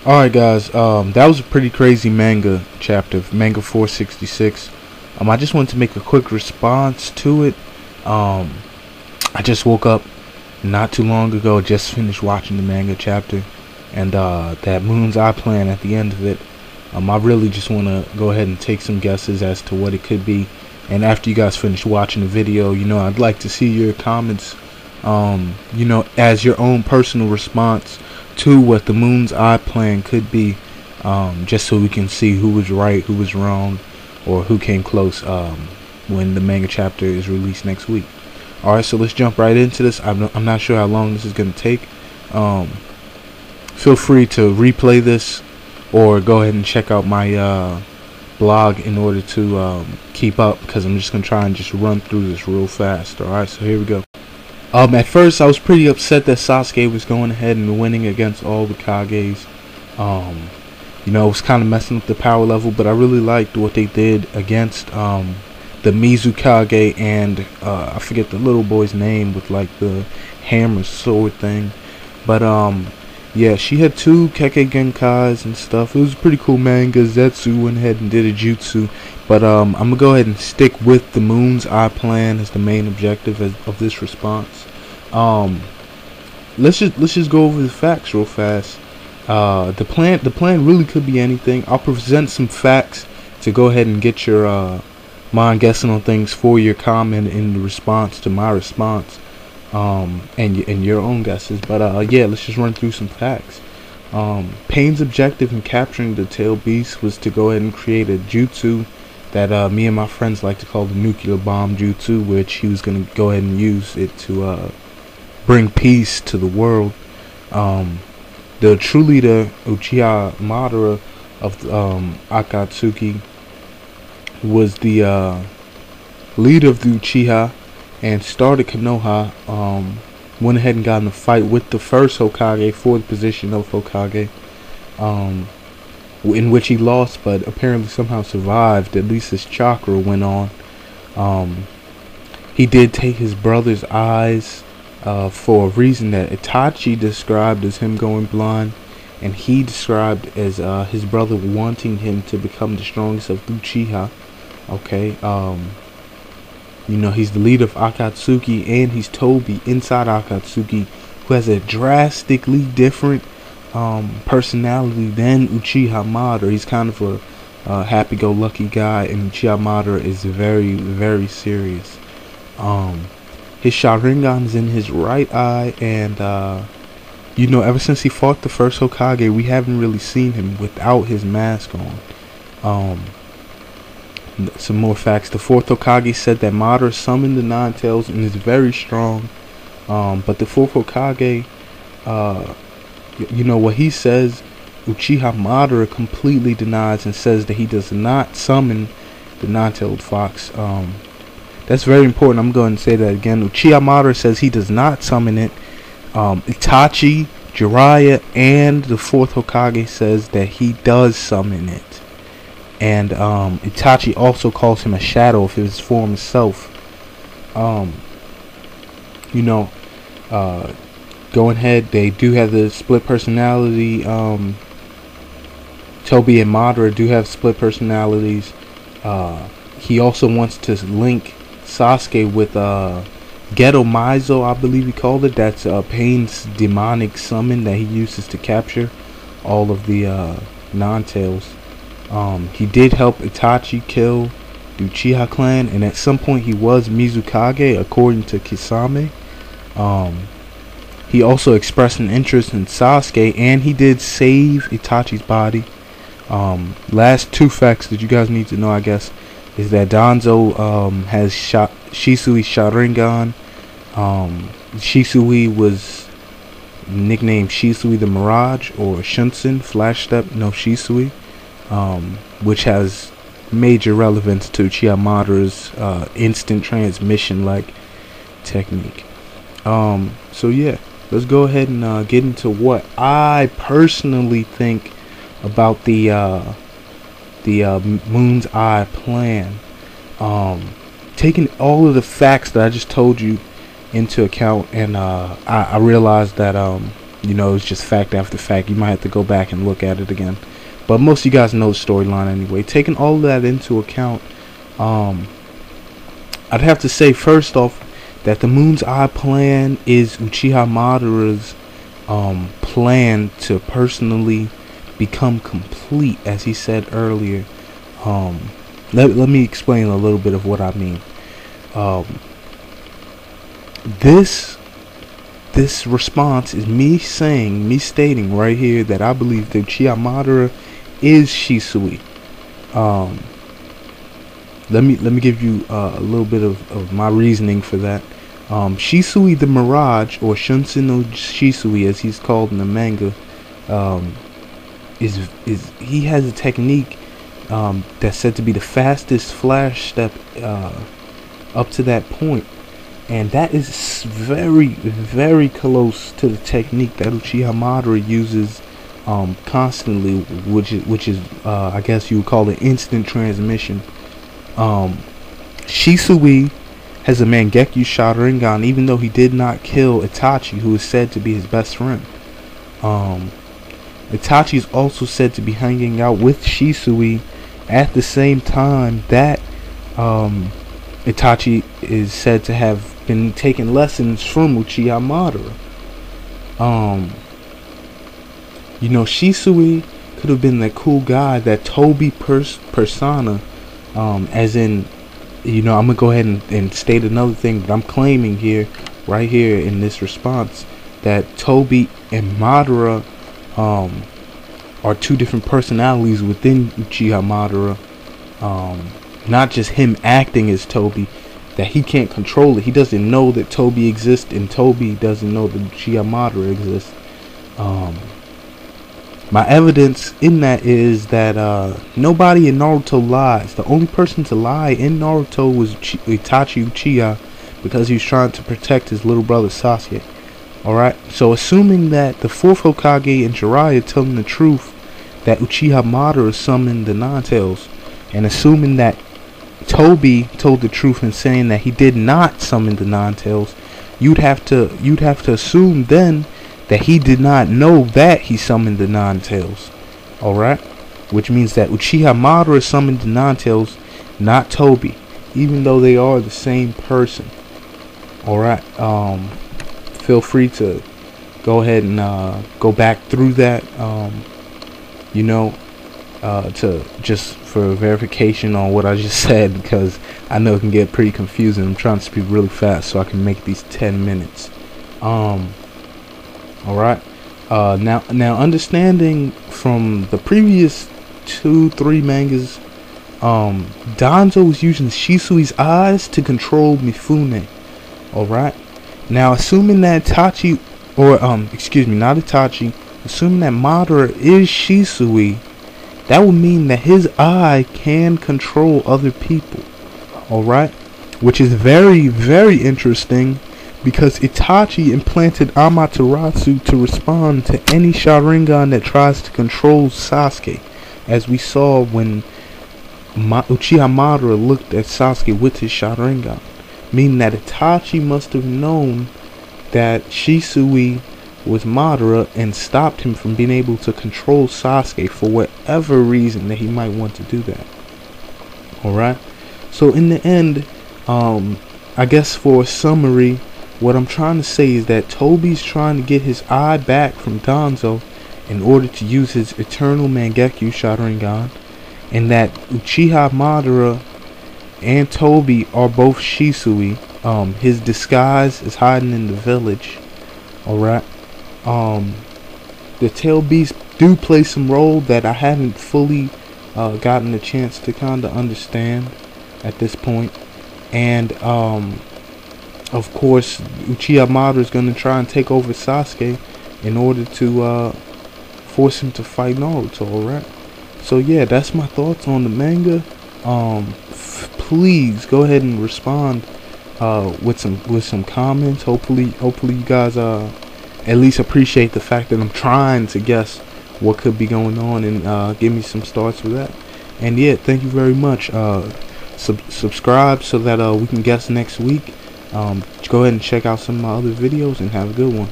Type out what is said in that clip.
Alright guys, that was a pretty crazy manga chapter, manga 466. I just wanted to make a quick response to it. I just woke up not too long ago, just finished watching the manga chapter, and that Moon's Eye plan at the end of it. I really just want to go ahead and take some guesses as to what it could be, and after you guys finish watching the video, I'd like to see your comments, as your own personal response to what the Moon's Eye plan could be, just so we can see who was right, who was wrong, or who came close when the manga chapter is released next week. Alright, so let's jump right into this. I'm not sure how long this is going to take. Feel free to replay this or go ahead and check out my blog in order to keep up, because I'm just going to try and just run through this real fast. Alright, so here we go. At first I was pretty upset that Sasuke was going ahead and winning against all the Kages. It was kind of messing up the power level, but I really liked what they did against the Mizukage and I forget the little boy's name with like the hammer sword thing. But yeah, she had two Kekkei Genkais and stuff. It was a pretty cool manga. Zetsu went ahead and did a jutsu. But I'm gonna go ahead and stick with the Moon's Eye plan as the main objective of this response. Let's just go over the facts real fast. The plan really could be anything. I'll present some facts to go ahead and get your mind guessing on things for your comment in the response to my response, and your own guesses. But yeah, let's just run through some facts. Pain's objective in capturing the tail beast was to go ahead and create a jutsu that me and my friends like to call the nuclear bomb jutsu, which he was going to go ahead and use it to bring peace to the world. The true leader, Uchiha Madara of Akatsuki, was the leader of the Uchiha and started Konoha. Went ahead and got in a fight with the first Hokage for the position of Hokage, in which he lost, but apparently somehow survived. At least his chakra went on. He did take his brother's eyes for a reason that Itachi described as him going blind, and he described as his brother wanting him to become the strongest of the Uchiha. Okay, he's the leader of Akatsuki, and he's Tobi inside Akatsuki, who has a drastically different personality than Uchiha Madara. He's kind of a happy-go-lucky guy, and Uchiha Madara is very, very serious. His Sharingan is in his right eye, and ever since he fought the first Hokage, we haven't really seen him without his mask on. Some more facts. The fourth Hokage said that Madara summoned the Nine Tails and is very strong. But the fourth Hokage, what he says, Uchiha Madara completely denies and says that he does not summon the Nine-Tailed Fox. That's very important. I'm going to say that again. Uchiha Madara says he does not summon it. Itachi, Jiraiya, and the fourth Hokage says that he does summon it. And Itachi also calls him a shadow of his former self. Going ahead, they do have the split personality. Tobi and Madara do have split personalities. He also wants to link Sasuke with Geto Maizo, I believe he called it. That's Pain's demonic summon that he uses to capture all of the non-tails. He did help Itachi kill the Uchiha clan, and at some point he was Mizukage according to Kisame. He also expressed an interest in Sasuke, and he did save Itachi's body. Last two facts that you guys need to know, I guess, is that Danzo has Shisui Sharingan. Shisui was nicknamed Shisui the Mirage, or Shunsen, Flash Step no Shisui, which has major relevance to Uchiha Madara's instant transmission like technique. So yeah, let's go ahead and get into what I personally think about the Moon's Eye plan. Taking all of the facts that I just told you into account, and I realized that you know, it's just fact after fact. You might have to go back and look at it again, but most of you guys know the storyline anyway. Taking all of that into account, I'd have to say first off that the Moon's Eye plan is Uchiha Madara's plan to personally become complete, as he said earlier. Let me explain a little bit of what I mean. This response is me stating right here that I believe that Uchiha Madara is Shisui. Let me give you a little bit of my reasoning for that. Shisui the Mirage, or Shunsen no Shisui as he's called in the manga, he has a technique that's said to be the fastest flash step up to that point, and that is very, very close to the technique that Uchiha Madara uses constantly, which is I guess you would call it instant transmission. Shisui has a Mangekyo Sharingan, even though he did not kill Itachi, who is said to be his best friend. Itachi is also said to be hanging out with Shisui at the same time that Itachi is said to have been taking lessons from Uchiha Madara. You know, Shisui could have been that cool guy, that Toby persona, as in, you know, I'm gonna go ahead and state another thing that I'm claiming here, right here in this response, that Toby and Madara are two different personalities within Uchiha Madara. Not just him acting as Toby, that he can't control it. He doesn't know that Toby exists, and Toby doesn't know that Uchiha Madara exists. My evidence in that is that nobody in Naruto lies. The only person to lie in Naruto was Itachi Uchiha, because he was trying to protect his little brother Sasuke. Alright, so assuming that the 4th Hokage and Jiraiya tell him the truth, that Uchiha Madara summoned the Nine-Tails, and assuming that Toby told the truth in saying that he did not summon the Nine-Tails, you'd have to assume then that he did not know that he summoned the Nine-Tails. Alright? Which means that Uchiha Madara summoned the Nine-Tails, not Toby, even though they are the same person. Alright? Feel free to go ahead and go back through that, you know, to just for verification on what I just said, because I know it can get pretty confusing. I'm trying to speak really fast so I can make these 10 minutes. Alright, now understanding from the previous 2-3 mangas, Danzo was using Shisui's eyes to control Mifune. Alright, now assuming that Itachi, or excuse me, not Itachi, assuming that Madara is Shisui, that would mean that his eye can control other people. Alright, which is very, very interesting, because Itachi implanted Amaterasu to respond to any Sharingan that tries to control Sasuke, as we saw when Uchiha Madara looked at Sasuke with his Sharingan, meaning that Itachi must have known that Shisui was Madara and stopped him from being able to control Sasuke for whatever reason that he might want to do that. Alright, so in the end, I guess for a summary, what I'm trying to say is that Toby's trying to get his eye back from Danzo in order to use his eternal Mangekyo Sharingan, and that Uchiha Madara and Toby are both Shisui. His disguise is hiding in the village. Alright, the tail beasts do play some role that I haven't fully gotten a chance to kind of understand at this point, and of course, Uchiha Madara is going to try and take over Sasuke in order to force him to fight Naruto. Alright, so yeah, that's my thoughts on the manga. Please go ahead and respond with some comments. Hopefully you guys at least appreciate the fact that I'm trying to guess what could be going on, and give me some starts for that. And yeah, thank you very much. Subscribe so that we can guess next week. Go ahead and check out some of my other videos, and have a good one.